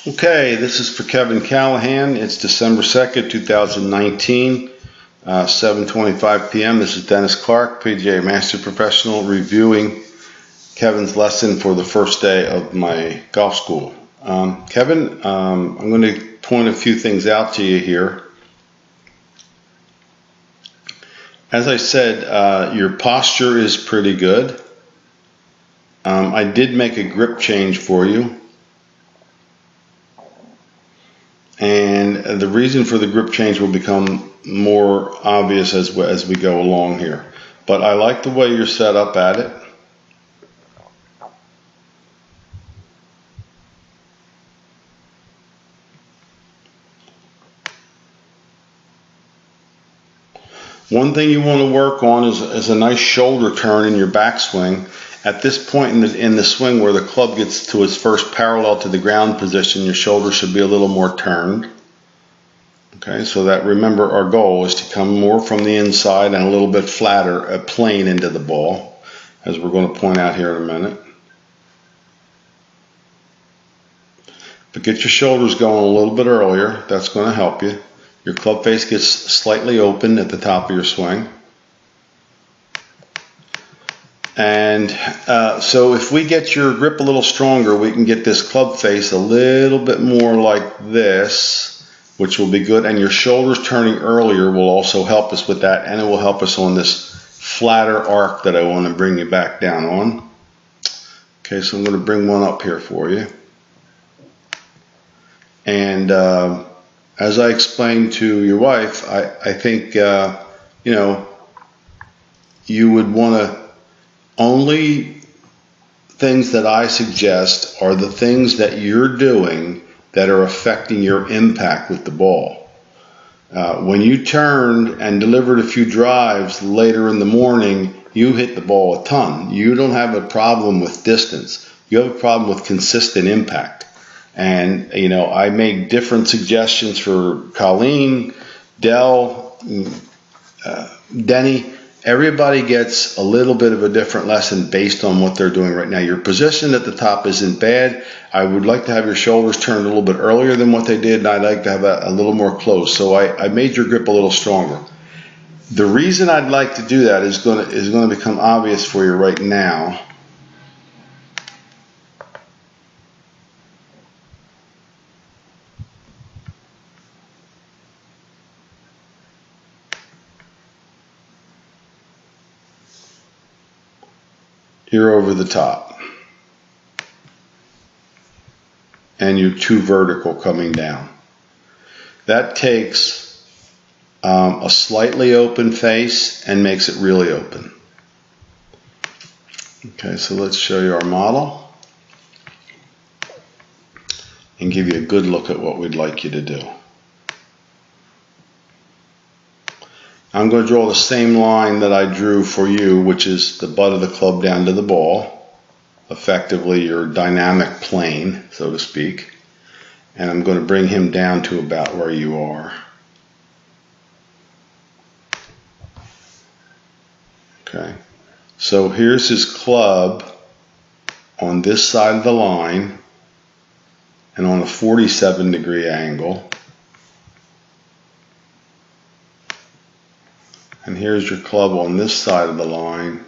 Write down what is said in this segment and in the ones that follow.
Okay, this is for Kevin Callahan. It's December 2nd, 2019, 7:25 p.m. This is Dennis Clark, PGA Master Professional, reviewing Kevin's lesson for the first day of my golf school. Kevin, I'm going to point a few things out to you here. As I said, your posture is pretty good. I did make a grip change for you. And the reason for the grip change will become more obvious as we go along here. But I like the way you're set up at it. One thing you want to work on is a nice shoulder turn in your backswing. At this point in the swing where the club gets to its first parallel to the ground position, your shoulder should be a little more turned. Okay, so that, remember, our goal is to come more from the inside and a little bit flatter, a plane into the ball, as we're going to point out here in a minute. But get your shoulders going a little bit earlier. That's going to help you. Your club face gets slightly open at the top of your swing. And so if we get your grip a little stronger, we can get this club face a little bit more like this, which will be good. And your shoulders turning earlier will also help us with that, and it will help us on this flatter arc that I want to bring you back down on. Okay, so I'm going to bring one up here for you. And as I explained to your wife, I think, you would want to, only things that I suggest are the things that you're doing that are affecting your impact with the ball. When you turned and delivered a few drives later in the morning, you hit the ball a ton. You don't have a problem with distance. You have a problem with consistent impact. And, I make different suggestions for Colleen, Dell, Denny. Everybody gets a little bit of a different lesson based on what they're doing right now. Your position at the top isn't bad. I would like to have your shoulders turned a little bit earlier than what they did, and I'd like to have a little more close. So I made your grip a little stronger. The reason I'd like to do that is going to become obvious for you right now. You're over the top, and you're too vertical coming down. That takes a slightly open face and makes it really open. Okay, so let's show you our model and give you a good look at what we'd like you to do. I'm going to draw the same line that I drew for you, which is the butt of the club down to the ball, effectively your dynamic plane, so to speak. And I'm going to bring him down to about where you are. Okay, so here's his club on this side of the line and on a 47-degree angle. And here's your club on this side of the line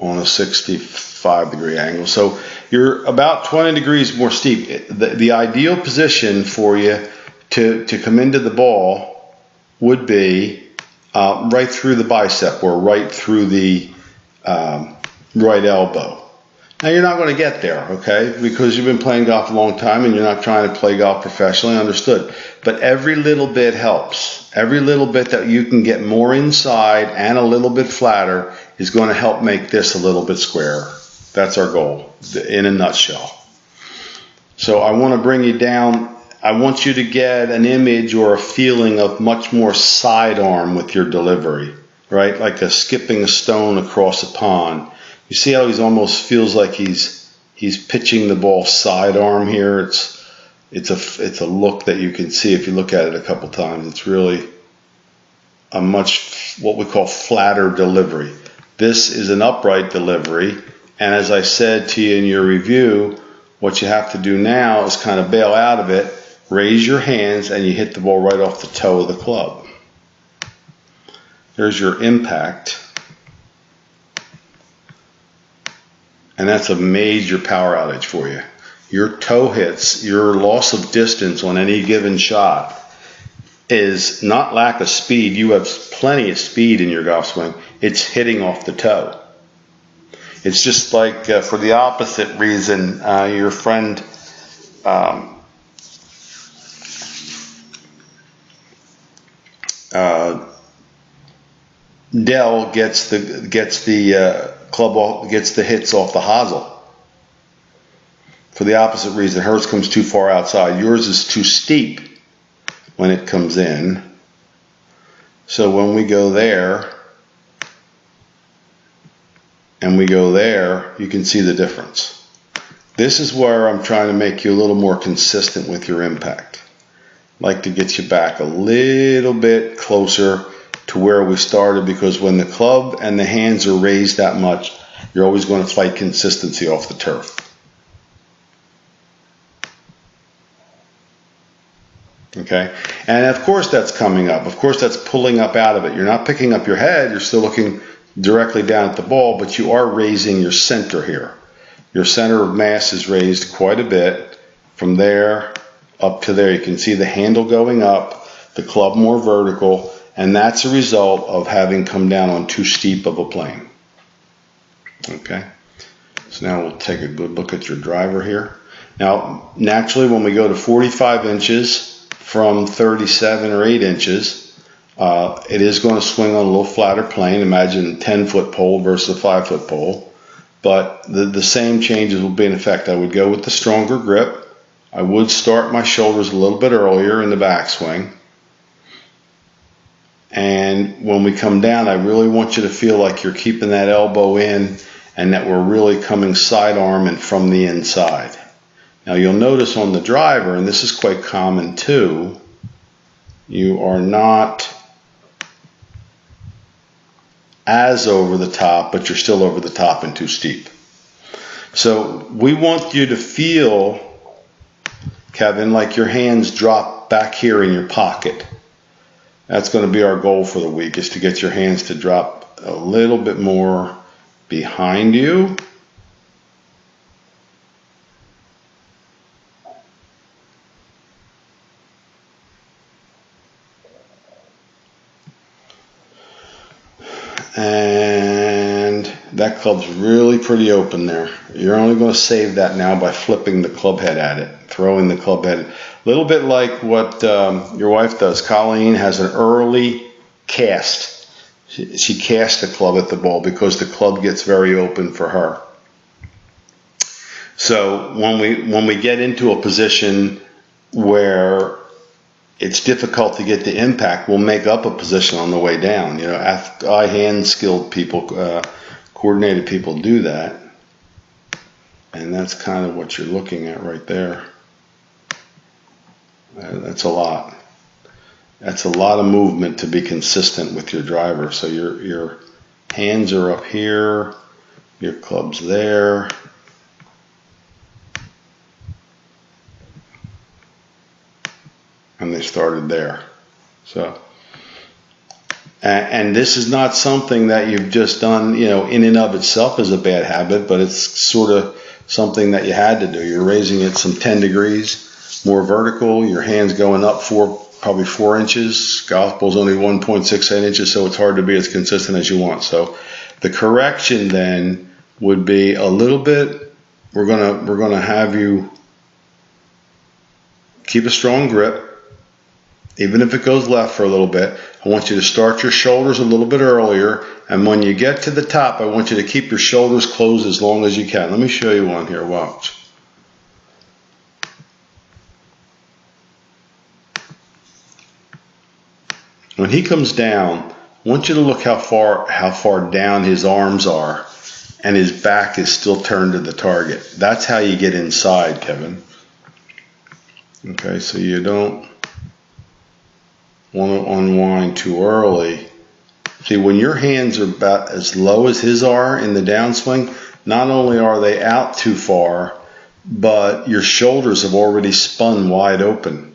on a 65-degree angle. So you're about 20 degrees more steep. The ideal position for you to come into the ball would be right through the bicep or right through the right elbow. Now you're not going to get there, okay, because you've been playing golf a long time and you're not trying to play golf professionally, understood. But every little bit helps. Every little bit that you can get more inside and a little bit flatter is going to help make this a little bit squarer. That's our goal, in a nutshell. So I want to bring you down. I want you to get an image or a feeling of much more sidearm with your delivery, right? Like skipping a stone across a pond. You see how he almost feels like he's pitching the ball sidearm here. It's a look that you can see if you look at it a couple times. It's really a much what we call flatter delivery. This is an upright delivery, and as I said to you in your review, What you have to do now is kind of bail out of it, raise your hands, and you hit the ball right off the toe of the club. There's your impact. And that's a major power outage for you. Your toe hits, your loss of distance on any given shot is not lack of speed. You have plenty of speed in your golf swing. It's hitting off the toe. It's just like for the opposite reason, your friend Dell gets the club off, gets the hits off the hosel. For the opposite reason, hers comes too far outside. Yours is too steep when it comes in. So when we go there and we go there, you can see the difference. This is where I'm trying to make you a little more consistent with your impact. I'd like to get you back a little bit closer to where we started, because when the club and the hands are raised that much, you're always going to fight consistency off the turf. Okay, and of course that's coming up. Of course that's pulling up out of it. You're not picking up your head. You're still looking directly down at the ball, but you are raising your center here. Your center of mass is raised quite a bit from there up to there. You can see the handle going up, the club more vertical, and that's a result of having come down on too steep of a plane. Okay, so now we'll take a good look at your driver here. Now, naturally, when we go to 45 inches from 37 or 8 inches, it is going to swing on a little flatter plane. Imagine a 10-foot pole versus a 5-foot pole. But the same changes will be in effect. I would go with the stronger grip. I would start my shoulders a little bit earlier in the backswing. And when we come down, I really want you to feel like you're keeping that elbow in and that we're really coming sidearm and from the inside. Now you'll notice on the driver, and this is quite common too, you are not as over the top, but you're still over the top and too steep. So we want you to feel, Kevin, like your hands drop back here in your pocket. That's going to be our goal for the week, is to get your hands to drop a little bit more behind you. And that club's really pretty open there. You're only going to save that now by flipping the club head at it, throwing the club head. A little bit like what your wife does. Colleen has an early cast. She casts the club at the ball because the club gets very open for her. So when we get into a position where it's difficult to get the impact, we'll make up a position on the way down. You know, eye-hand skilled people, coordinated people do that. And that's kind of what you're looking at right there. That's a lot. That's a lot of movement to be consistent with your driver. So your hands are up here, your club's there. And they started there. So, and this is not something that you've just done, you know, in and of itself is a bad habit, but it's sort of something that you had to do. You're raising it some 10 degrees more vertical. Your hands going up probably 4 inches. Golf ball's only 1.68 inches, so it's hard to be as consistent as you want. So the correction then would be a little bit. We're gonna have you keep a strong grip. Even if it goes left for a little bit, I want you to start your shoulders a little bit earlier, and when you get to the top, I want you to keep your shoulders closed as long as you can. Let me show you one here, watch. When he comes down, I want you to look how far down his arms are, and his back is still turned to the target. That's how you get inside, Kevin. Okay, so you don't want to unwind too early. See, when your hands are about as low as his are in the downswing, not only are they out too far, but your shoulders have already spun wide open.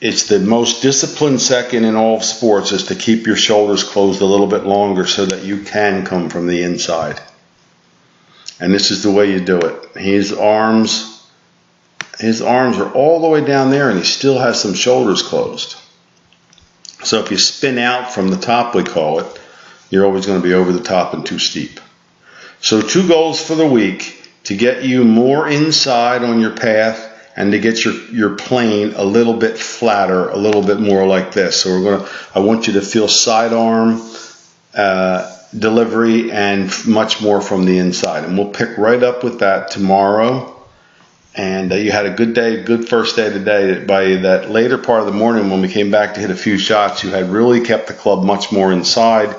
It's the most disciplined second in all of sports is to keep your shoulders closed a little bit longer so that you can come from the inside. And this is the way you do it. His arms are all the way down there and he still has some shoulders closed. So if you spin out from the top, we call it, you're always going to be over the top and too steep. So 2 goals for the week: to get you more inside on your path and to get your plane a little bit flatter, a little bit more like this. So I want you to feel sidearm delivery and much more from the inside. And we'll pick right up with that tomorrow. And you had a good day, good first day today. By that later part of the morning when we came back to hit a few shots, you had really kept the club much more inside.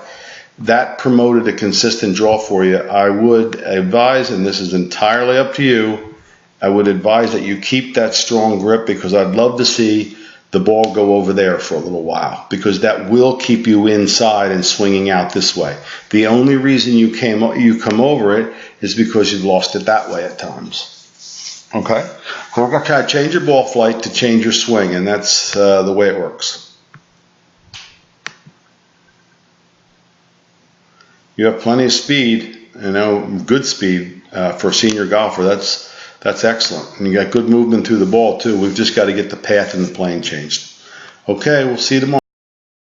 That promoted a consistent draw for you. I would advise, and this is entirely up to you, I would advise that you keep that strong grip, because I'd love to see the ball go over there for a little while, because that will keep you inside and swinging out this way. The only reason you come over it is because you've lost it that way at times. Okay? So we're going to try to change your ball flight to change your swing, and that's the way it works. You have plenty of speed, good speed for a senior golfer. That's excellent. And you got good movement through the ball too. We've just got to get the path and the plane changed. Okay, we'll see you tomorrow.